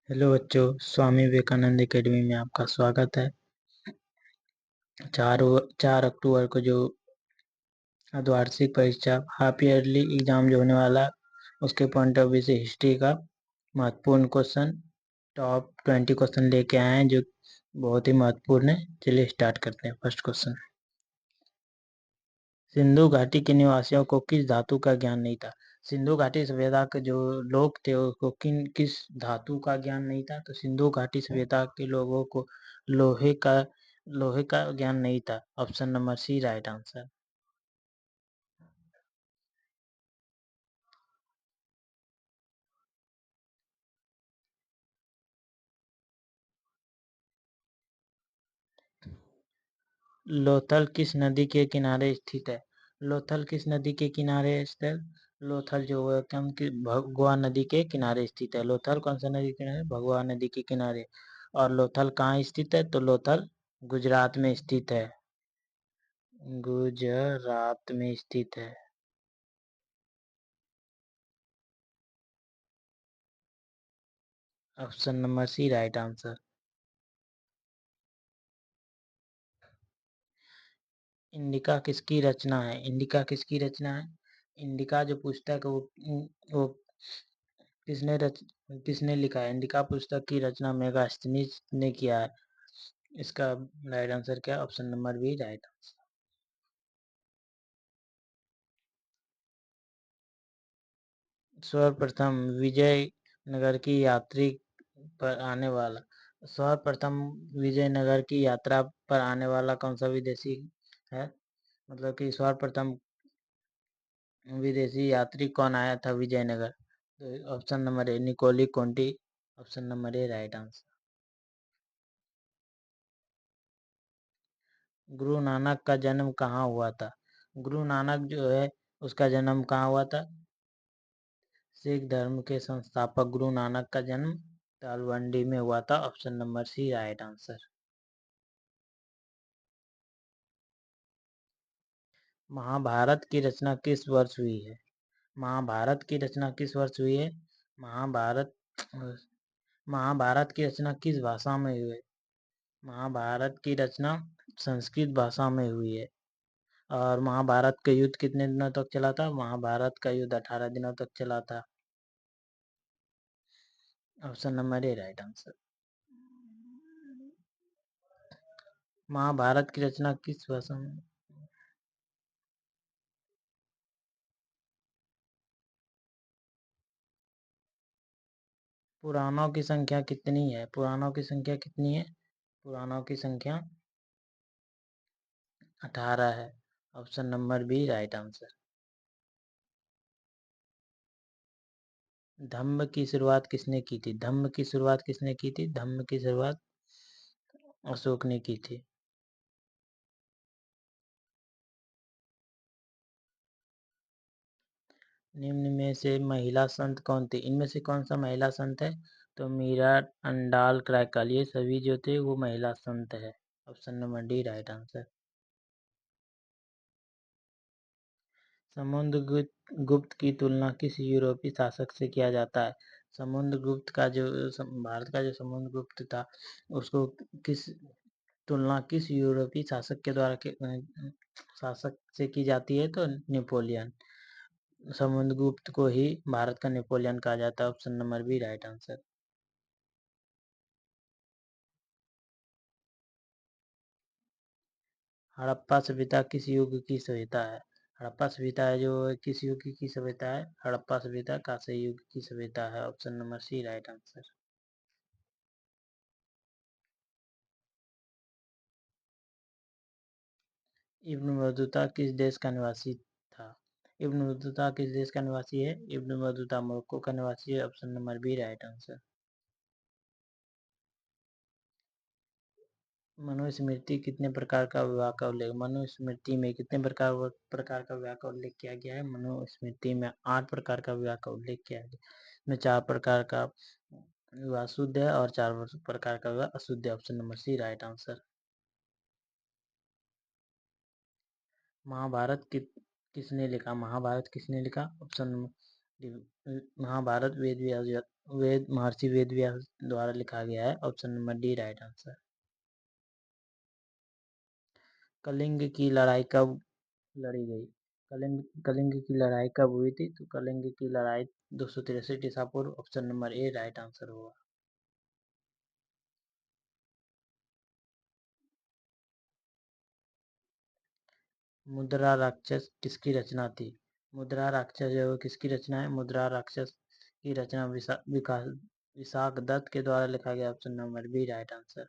Hello बच्चों, Swami Vivekananda academy में आपका स्वागत है। 4 अक्टूबर को जो अर्धवार्षिक परीक्षा हाफ ईयरली एग्जाम जो होने वाला है, उसके पॉइंट ऑफ व्यू से हिस्ट्री का महत्वपूर्ण क्वेश्चन टॉप 20 क्वेश्चन लेके आए हैं जो बहुत ही महत्वपूर्ण है। चलिए स्टार्ट करते हैं। फर्स्ट क्वेश्चन, सिंधु घाटी के निवासियों को किस धातु का ज्ञान नहीं था? सिंधु घाटी सभ्यता के जो लोग थे उसको किस धातु का ज्ञान नहीं था? तो सिंधु घाटी सभ्यता के लोगों को लोहे का लोहे का ज्ञान नहीं था। Option number C right answer. Lothal किस नदी के किनारे स्थित है? लोथल किस नदी के किनारे स्थित? लोथल जो है कम की भगवा नदी के किनारे स्थित है। लोथल कौन सा नदी के किनारे? भगवा नदी के किनारे। और लोथल कहाँ स्थित है? तो लोथल गुजरात में स्थित है। गुजरात में स्थित है। Option number C right answer. Indica किसकी रचना है? इंडिका किसकी रचना है? इंडिका जो पुस्तक है वो किसने लिखा है? इंडिका पुस्तक की रचना मेगास्थनीज ने किया है। इसका राइट आंसर क्या? Option number B right answer. सर्वप्रथम विजयनगर की यात्री पर आने वाला सर्वप्रथम विजयनगर की यात्रा पर आने वाला कौन सा विदेशी है? मतलब कि सर्वप्रथम विदेशी यात्री कौन आया था विजयनगर? तो option number A Niccolo Conti. Option number A right answer. Guru Nanak का जन्म कहाँ हुआ था? गुरु नानक जो है उसका जन्म कहाँ हुआ था? सिख धर्म के संस्थापक गुरु नानक का जन्म तालवंडी में हुआ था। Option number C right answer. Mahabharat की रचना किस वर्ष हुई है? महाभारत की रचना किस वर्ष हुई है? महाभारत महाभारत की रचना किस भाषा में हुई है? महाभारत की रचना संस्कृत भाषा में हुई है। और महाभारत का युद्ध कितने दिनों तक चला था? महाभारत का युद्ध 18 दिनों तक चला था। Option number A right answer. Mahabharat की रचना किस भाषा में? पुराणों की संख्या कितनी है? पुराणों की संख्या कितनी है? पुराणों की संख्या 18 है। Option number B right answer. धम्म की शुरुआत किसने की थी? धम्म की शुरुआत किसने की थी? धम्म की शुरुआत अशोक ने की थी। निम्न में से महिला संत कौन थे? इनमें से कौन सा महिला संत है? तो मीरा, अंडाल, क्रैकल, ये सभी जो थे वो महिला संत है। Option number D right answer. Samudragupta की तुलना किस यूरोपीय शासक से किया जाता है? समुद्रगुप्त का जो भारत का जो समुद्रगुप्त था उसको किस तुलना किस यूरोपीय शासक से की जाती है? तो नेपोलियन। समुद्रगुप्त को ही भारत का नेपोलियन कहा जाता है। Option number B right answer. Harappa सभ्यता किस युग की सभ्यता है? हड़प्पा सभ्यता है जो किस युग की सभ्यता है? हड़प्पा सभ्यता कांस्य युग की सभ्यता है। Option number C right answer. Ibn Battuta किस देश का निवासी था? इब्न बतूता किस देश का निवासी है? इब्न बतूता मोरक्को का निवासी है। Option number B right answer. Manusmriti कितने प्रकार का विवाह का उल्लेख? मनुस्मृति में कितने प्रकार का विवाह का उल्लेख किया गया है? मनुस्मृति में 8 प्रकार का विवाह का उल्लेख किया गया है। में 4 प्रकार का विवाह शुद्ध है और 4 प्रकार का विवाह अशुद्ध है। Option number C right answer. Mahabharat किसने लिखा? महाभारत किसने लिखा? ऑप्शन महाभारत वेद महर्षि वेद व्यास द्वारा लिखा गया है। Option number D right answer. Kalinga की लड़ाई कब लड़ी गई? कलिंग की लड़ाई कब हुई थी? तो कलिंग की लड़ाई 263 ईसा पूर्व। Option number A right answer होगा। मुद्रा राक्षस किसकी रचना थी? मुद्रा राक्षस जो है किसकी रचना है? मुद्रा राक्षस की रचना विशाख दत्त के द्वारा लिखा गया। Option number B right answer.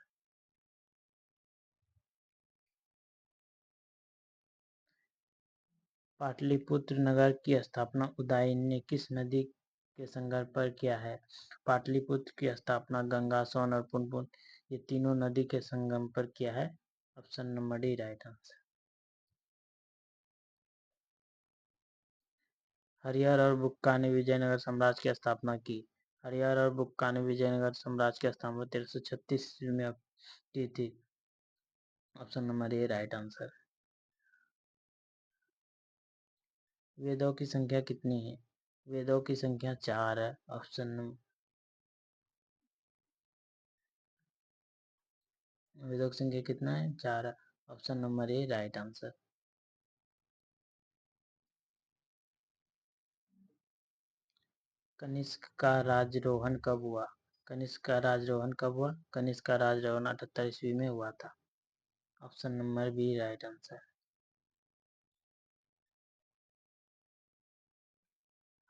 Pataliputra नगर की स्थापना उदयन ने किस नदी के संगम पर किया है? पाटलिपुत्र की स्थापना गंगा, सोन और पुनपुन ये तीनों नदी के संगम पर किया है। Option number D right answer. Harihar और बुक्का ने विजयनगर साम्राज्य की स्थापना की। हरिहर और बुक्का ने विजयनगर साम्राज्य की स्थापना 1336 में की थी। Option number A right answer. वेदों की संख्या कितनी है? वेदों की संख्या 4 है। वेदों की संख्या कितना है? 4 है। Option number A right answer. Kanishka का राजरोहण कब हुआ? कनिष्क का राजरोहण कब हुआ? कनिष्क का राजरोहण 78 ईस्वी में हुआ था। Option number B right answer.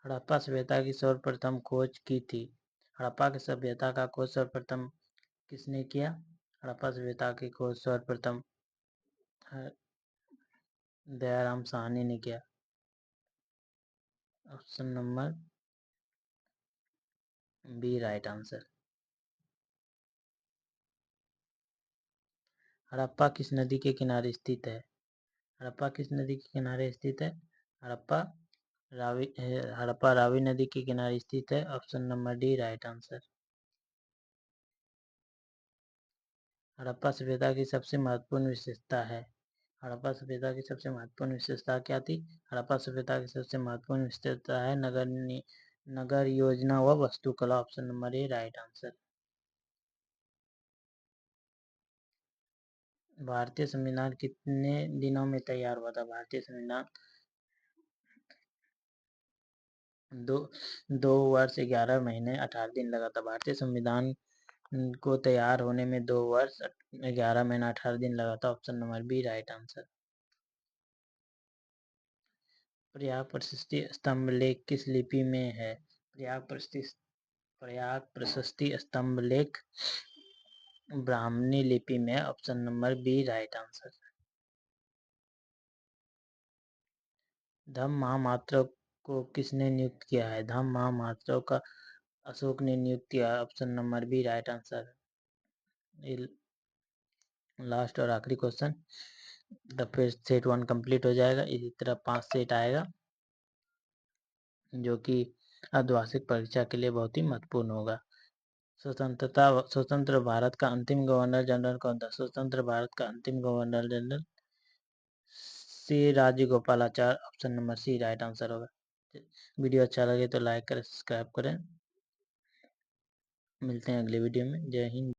Harappa सभ्यता की सर्वप्रथम खोज की थी। हड़प्पा की सभ्यता का खोज सर्वप्रथम किसने किया? हड़प्पा सभ्यता की खोज सर्वप्रथम दयाराम साहनी ने किया। Option number B right answer. Harappa किस नदी के किनारे स्थित है? हड़प्पा किस नदी के किनारे स्थित है? हड़प्पा हड़प्पा रावी नदी के किनारे स्थित है। Option number D right answer. Harappa सभ्यता की सबसे महत्वपूर्ण विशेषता है। हड़प्पा सभ्यता की सबसे महत्वपूर्ण विशेषता क्या थी? हड़प्पा सभ्यता की सबसे महत्वपूर्ण विशेषता है नगर योजना व वास्तुकला। Option number A right answer. भारतीय संविधान कितने दिनों में तैयार हुआ था? भारतीय संविधान दो 2 वर्ष 11 महीने 18 दिन लगा था। भारतीय संविधान को तैयार होने में 2 वर्ष 11 महीना 18 दिन लगा था। Option number B right answer. Prayag Prashasti स्तंभ लेख किस लिपि में है? प्रयाग प्रशस्ति स्तंभ लेख ब्राह्मणी लिपि में। Option number B right answer. धम्म महामात्र को किसने नियुक्त किया है? धम्म महामात्र का अशोक ने नियुक्त किया। Option number B right answer. Last और आखिरी क्वेश्चन, तब फिर सेट 1 कंप्लीट हो जाएगा। इसी तरह 5 सेट आएगा जो कि अर्धवार्षिक परीक्षा के लिए बहुत ही महत्वपूर्ण होगा। स्वतंत्र भारत का अंतिम गवर्नर जनरल कौन था? स्वतंत्र भारत का अंतिम governor general C Rajagopalachari. Option number C right answer होगा। वीडियो अच्छा लगे तो लाइक करें, सब्सक्राइब करें। मिलते हैं अगले वीडियो में। जय हिंद।